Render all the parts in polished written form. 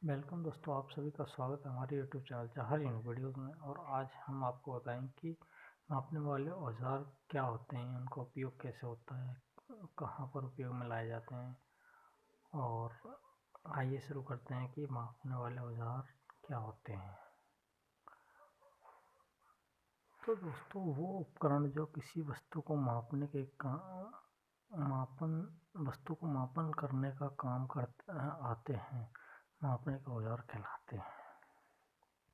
Welcome दोस्तों, आप सभी का स्वागत है हमारे यूट्यूब चैनल जहर इन वीडियोज़ में। और आज हम आपको बताएंगे कि मापने वाले औजार क्या होते हैं, उनका उपयोग कैसे होता है, कहाँ पर उपयोग में लाए जाते हैं। और आइए शुरू करते हैं कि मापने वाले औजार क्या होते हैं। तो दोस्तों, वो उपकरण जो किसी वस्तु को मापने के वस्तु को मापन करने का काम करते आते हैं, मापने के औजार कहलाते हैं।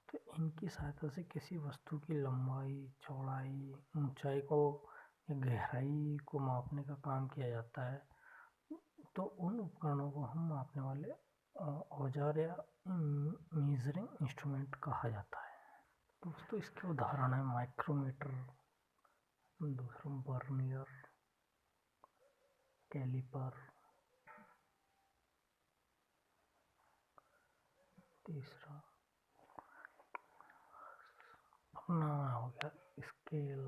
तो इनकी सहायता से किसी वस्तु की लंबाई, चौड़ाई, ऊंचाई को या गहराई को मापने का काम किया जाता है। तो उन उपकरणों को हम मापने वाले औजार या मेजरिंग इंस्ट्रूमेंट कहा जाता है। दोस्तों, इसके उदाहरण है माइक्रोमीटर, दूसरा वर्नियर, कैलिपर, तीसरा अपना हो गया स्केल,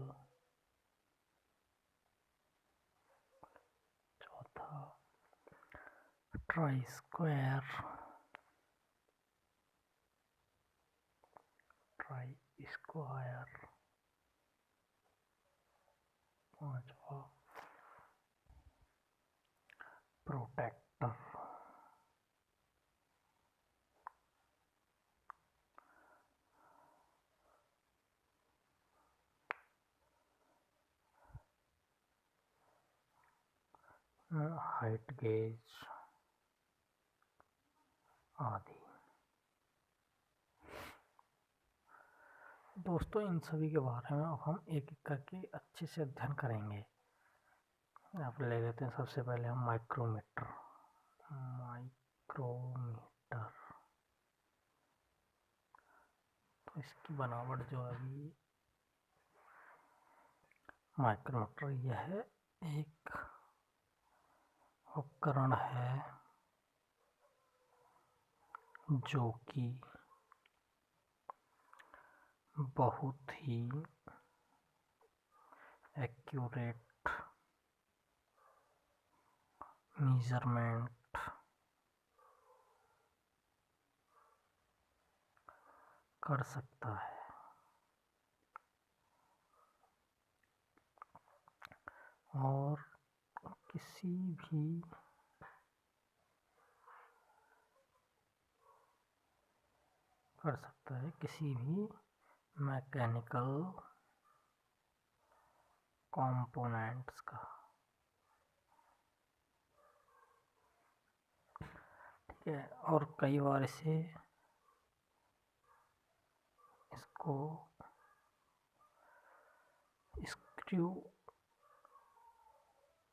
चौथा ट्राई स्क्वायर, ट्राई स्क्वायर, पांचवा प्रोटेक्टर, हाइट गेज आदि। दोस्तों, इन सभी के बारे में अब हम एक एक करके अच्छे से अध्ययन करेंगे। आप ले लेते हैं सबसे पहले हम माइक्रोमीटर। माइक्रोमीटर तो इसकी बनावट जो है अभी, माइक्रोमीटर यह एक उपकरण है जो कि बहुत ही एक्यूरेट मेजरमेंट कर सकता है और किसी भी मैकेनिकल कंपोनेंट्स का। ठीक है, और कई बार इसको स्क्रू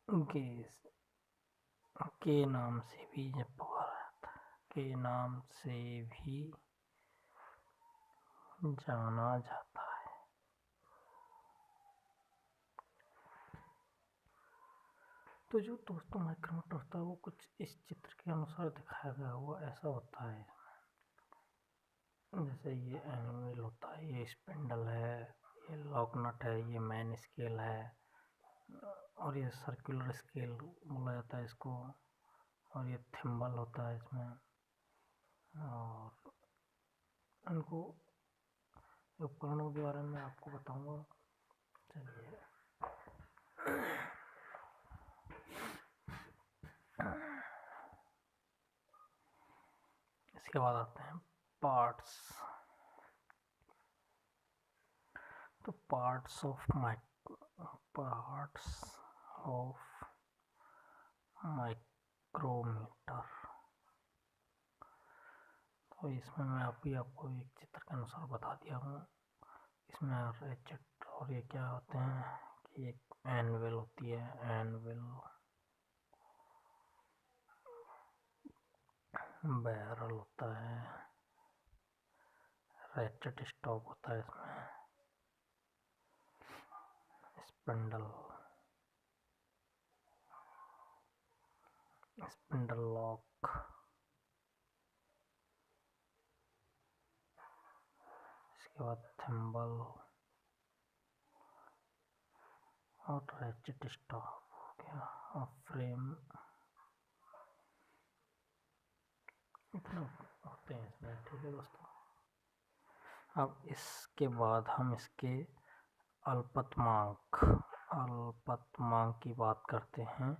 गेज के नाम से भी जाना जाता है। तो जो दोस्तों माइक्रोमीटर होता है वो कुछ इस चित्र के अनुसार दिखाया गया हुआ ऐसा होता है। जैसे ये एनिमल होता है, ये स्पिंडल है, ये लॉक नट है, ये मैन स्केल है, और ये सर्कुलर स्केल बोला जाता है इसको, और ये थिम्बल होता है इसमें। और इनको उपकरणों के बारे में आपको बताऊंगा। चलिए, इसके बाद आते हैं पार्ट्स। तो पार्ट्स ऑफ माइक्रोमीटर। तो इसमें मैं आपको एक चित्र के अनुसार बता दिया हूँ। इसमें रेचेट और ये क्या होते हैं कि एक एनवेल होती है, एनवेल, बैरल होता है, रेचेट स्टॉक होता है इसमें, स्पिंडल, स्पिंडल लॉक, इसके बाद थिम्बल और रेचेट स्टॉक हो गया, और फ्रेम। इतना होते करते हैं इसमें। ठीक है दोस्तों, अब इसके बाद हम इसके अल्पतमांक की बात करते हैं।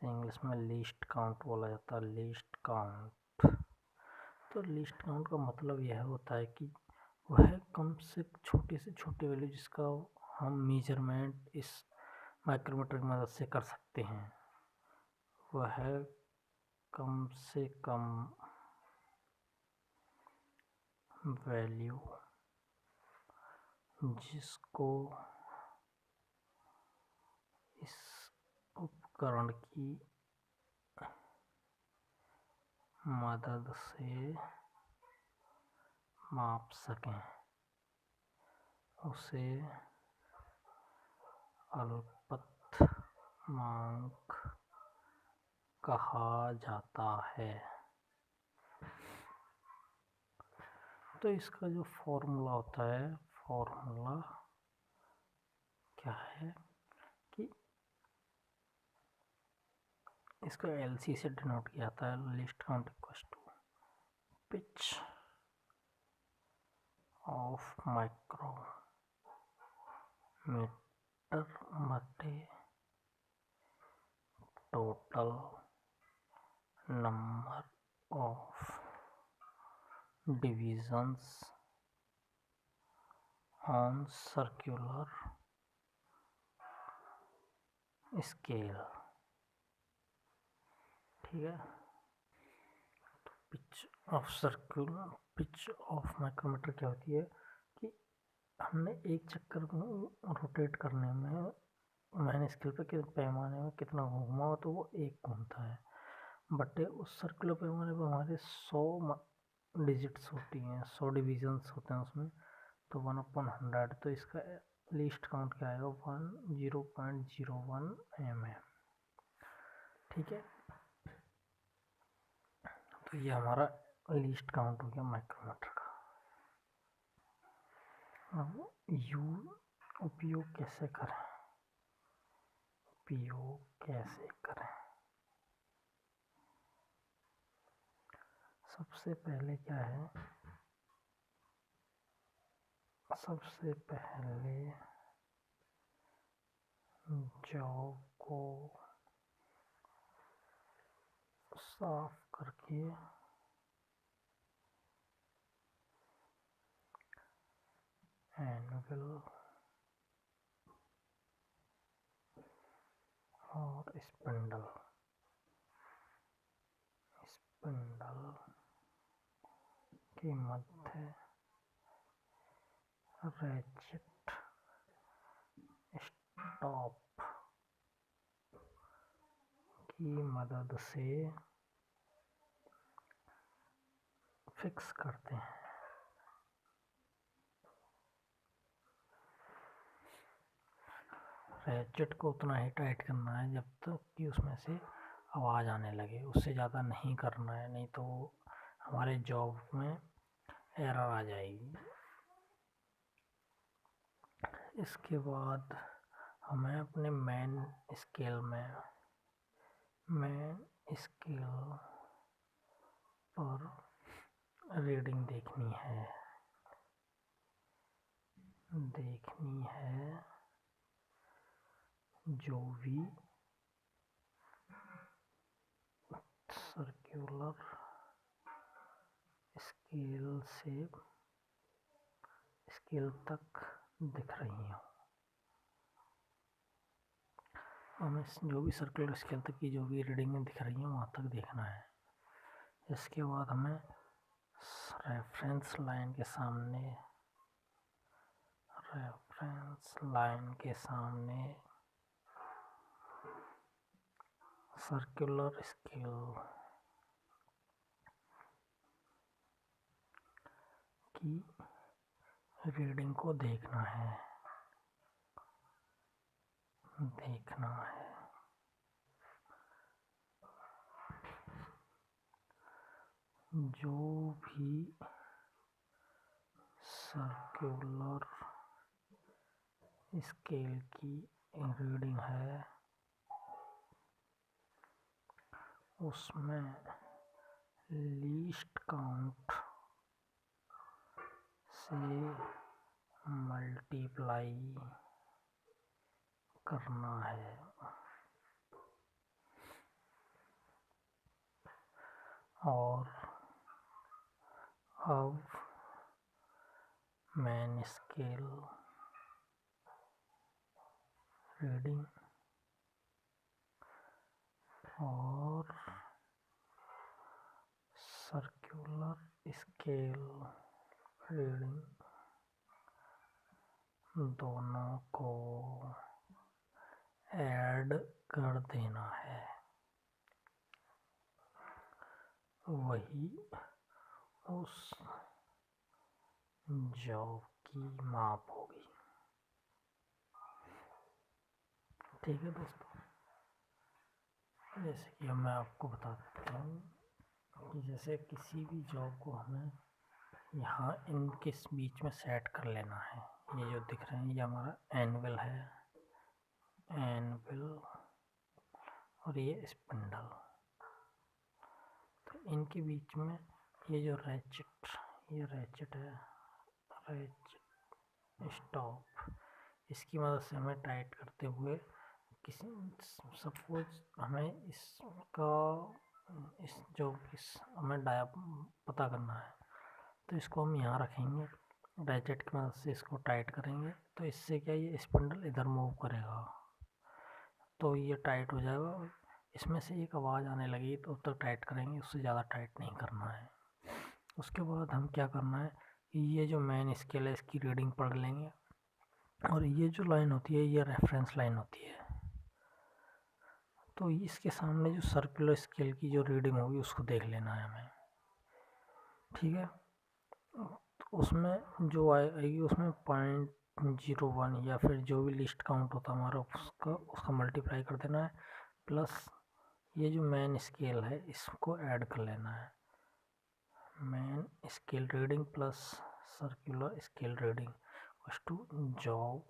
इंग्लिश में लीस्ट काउंट बोला जाता है, लीस्ट काउंट। तो लीस्ट काउंट का मतलब यह होता है कि वह कम से छोटी वैल्यू जिसका हम मेजरमेंट इस माइक्रोमीटर की मदद से कर सकते हैं, वह कम से कम वैल्यू जिसको इस उपकरण की मदद से माप सकें, उसे अल्पतमांक कहा जाता है। तो इसका जो फॉर्मूला होता है, फॉर्मूला क्या है कि इसका LC से डिनोट किया जाता है, least count equals to pitch of micrometer बटे total number of divisions on circular scale. ठीक है, तो पिच ऑफ माइक्रोमीटर क्या होती है कि हमने एक चक्कर को रोटेट करने में मैंने स्केल पे पैमाने में कितना घूमा हो, तो वो एक घूमता है, बटे उस सर्कुलर पैमाने पर हमारे 100 डिजिट्स होती हैं, 100 डिविजन्स होते हैं उसमें, तो 1/100। तो इसका लीस्ट काउंट क्या आएगा, 0.01 mm। ठीक है, तो ये हमारा लीस्ट काउंट हो गया माइक्रोमीटर का। अब उपयोग कैसे करें, सबसे पहले क्या है, सबसे पहले जॉब को साफ करके एंगल और स्पिंडल के मध्य रैचेट स्टॉप की मदद से फिक्स करते हैं। रैचेट को उतना ही टाइट करना है जब तक कि उसमें से आवाज़ आने लगे, उससे ज़्यादा नहीं करना है, नहीं तो हमारे जॉब में एरर आ जाएगी। इसके बाद हमें अपने मेन स्केल पर रीडिंग देखनी है, जो भी सर्कुलर स्केल तक दिख रही हो। हमें जो भी सर्कुलर स्केल तक की जो भी रीडिंग दिख रही है वहाँ तक देखना है। इसके बाद हमें रेफरेंस लाइन के सामने सर्कुलर स्केल की रीडिंग को देखना है। जो भी सर्कुलर स्केल की रीडिंग है उसमें लीस्ट काउंट से मल्टीप्लाई करना है। और अब मेन स्केल रीडिंग और सर्कुलर स्केल रीडिंग दोनों को ऐड कर देना है, वही उस जॉब की माप होगी। ठीक है दोस्तों, जैसे कि मैं आपको बता देता हूँ कि जैसे किसी भी जॉब को हमें यहाँ इनके बीच में सेट कर लेना है। ये जो दिख रहे हैं ये हमारा एनविल है, एनविल, और ये स्पिंडल। तो इनके बीच में ये जो ये रैचेट है, रैचेट स्टॉप, इसकी मदद से हमें टाइट करते हुए किसी सपोज हमें इसका हमें डाया पता करना है, तो इसको हम यहाँ रखेंगे, रैचेट की मदद से इसको टाइट करेंगे, तो इससे क्या ये स्पिंडल इधर मूव करेगा, तो ये टाइट हो जाएगा। इसमें से एक आवाज़ आने लगी तो तब तक टाइट करेंगे, उससे ज़्यादा टाइट नहीं करना है। उसके बाद हम क्या करना है कि ये जो मेन स्केल है इसकी रीडिंग पढ़ लेंगे, और ये जो लाइन होती है ये रेफरेंस लाइन होती है। तो इसके सामने जो सर्कुलर स्केल की जो रीडिंग होगी उसको देख लेना है हमें। ठीक है, तो उसमें जो आएगी उसमें 0.01 या फिर जो भी लिस्ट काउंट होता है हमारा उसका मल्टीप्लाई कर देना है, प्लस ये जो मेन स्केल है इसको ऐड कर लेना है। Main scale reading plus circular scale reading to जॉब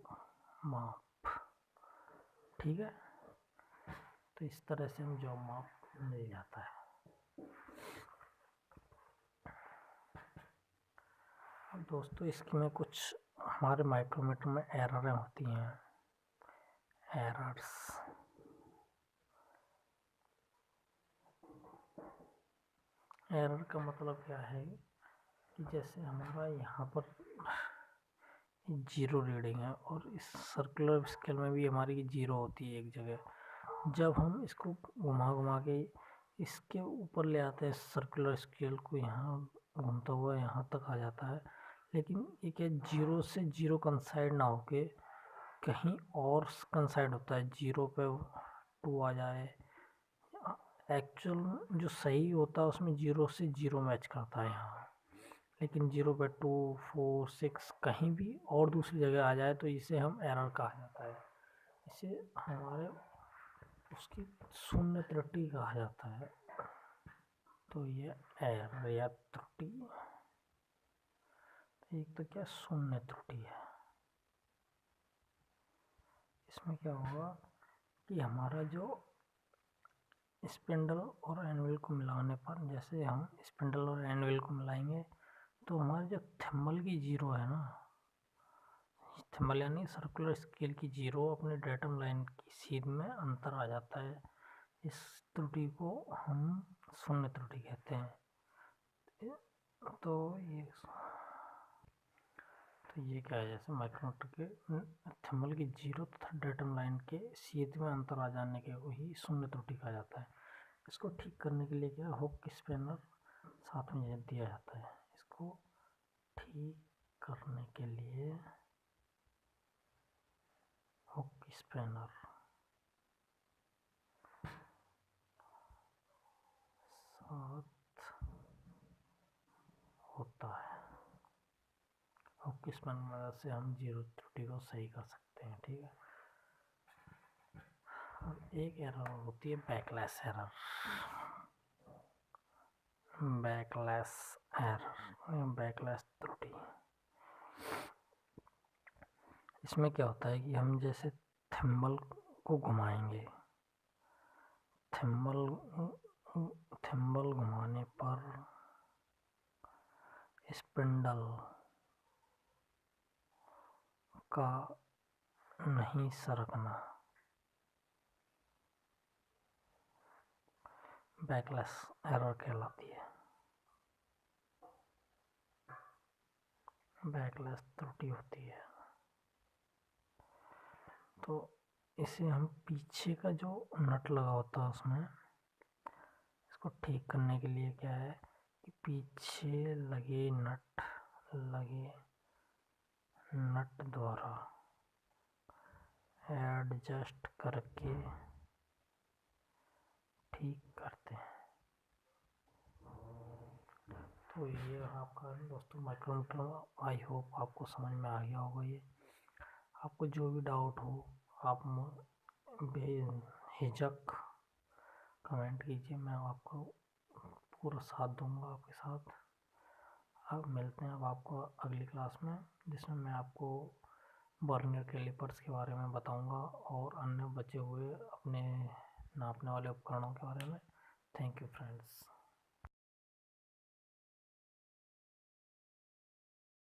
माप। ठीक है, तो इस तरह से हम जॉब माप मिल जाता है। अब दोस्तों इसमें कुछ हमारे माइक्रोमीटर में एररें होती हैं, एरर्स। एरर का मतलब क्या है कि जैसे हमारा यहाँ पर 0 रीडिंग है और इस सर्कुलर स्केल में भी हमारी 0 होती है एक जगह। जब हम इसको घुमा घुमा के इसके ऊपर ले आते हैं सर्कुलर स्केल को, यहाँ घूमता हुआ यहाँ तक आ जाता है, लेकिन ये क्या 0 से 0 कंसाइड ना होके कहीं और कंसाइड होता है। 0 पे 2 आ जाए, एक्चुअल जो सही होता है उसमें 0 से 0 मैच करता है यहाँ, लेकिन 0 पे 2, 4, 6 कहीं भी और दूसरी जगह आ जाए तो इसे हम एरर कहा जाता है। इसे हमारे उसकी शून्य त्रुटि कहा जाता है। तो ये एरर या त्रुटि, एक तो क्या शून्य त्रुटि है। इसमें क्या होगा कि हमारा जो स्पिंडल और एनविल को मिलाने पर, जैसे हम स्पिंडल और एनविल को मिलाएंगे तो हमारे जो थंबल की 0 है ना, थंबल यानी सर्कुलर स्केल की 0 अपने डेटम लाइन की सीध में अंतर आ जाता है। इस त्रुटि को हम शून्य त्रुटि कहते हैं। तो ये क्या है, जैसे माइक्रोमीटर के थंबल की 0 तथा डेटम लाइन के सीध में अंतर आ जाने के को ही शून्य त्रुटि कहा जाता है। इसको ठीक करने के लिए क्या हुक स्पैनर साथ में दिया जाता है। इसको ठीक करने के लिए हुक स्पैनर साथ होता है। हुक स्पैनर की मदद से हम 0 त्रुटि को सही कर सकते हैं। ठीक है, और एक एरर होती है backlash error. Backlash error, backlash त्रुटि। इसमें क्या होता है कि हम जैसे थंबल को घुमाएंगे, थंबल घुमाने पर स्पिंडल का नहीं सरकना, बैकलेस एरर कहलाती है, बैकलेस त्रुटि होती है। तो इसे हम पीछे का जो नट लगा होता है उसमें, इसको ठीक करने के लिए क्या है कि पीछे लगे नट द्वारा एडजस्ट करके ठीक करते हैं। तो ये आपका दोस्तों माइक्रोमीटर, आई होप आपको समझ में आ गया होगा। ये आपको जो भी डाउट हो आप बेहिचक कमेंट कीजिए, मैं आपको पूरा साथ दूंगा आपके साथ। अब मिलते हैं अब आपको अगली क्लास में, जिसमें मैं आपको वर्नियर कैलिपर्स के बारे में बताऊंगा और अन्य बचे हुए अपने नापने वाले उपकरणों के बारे में। Thank you friends.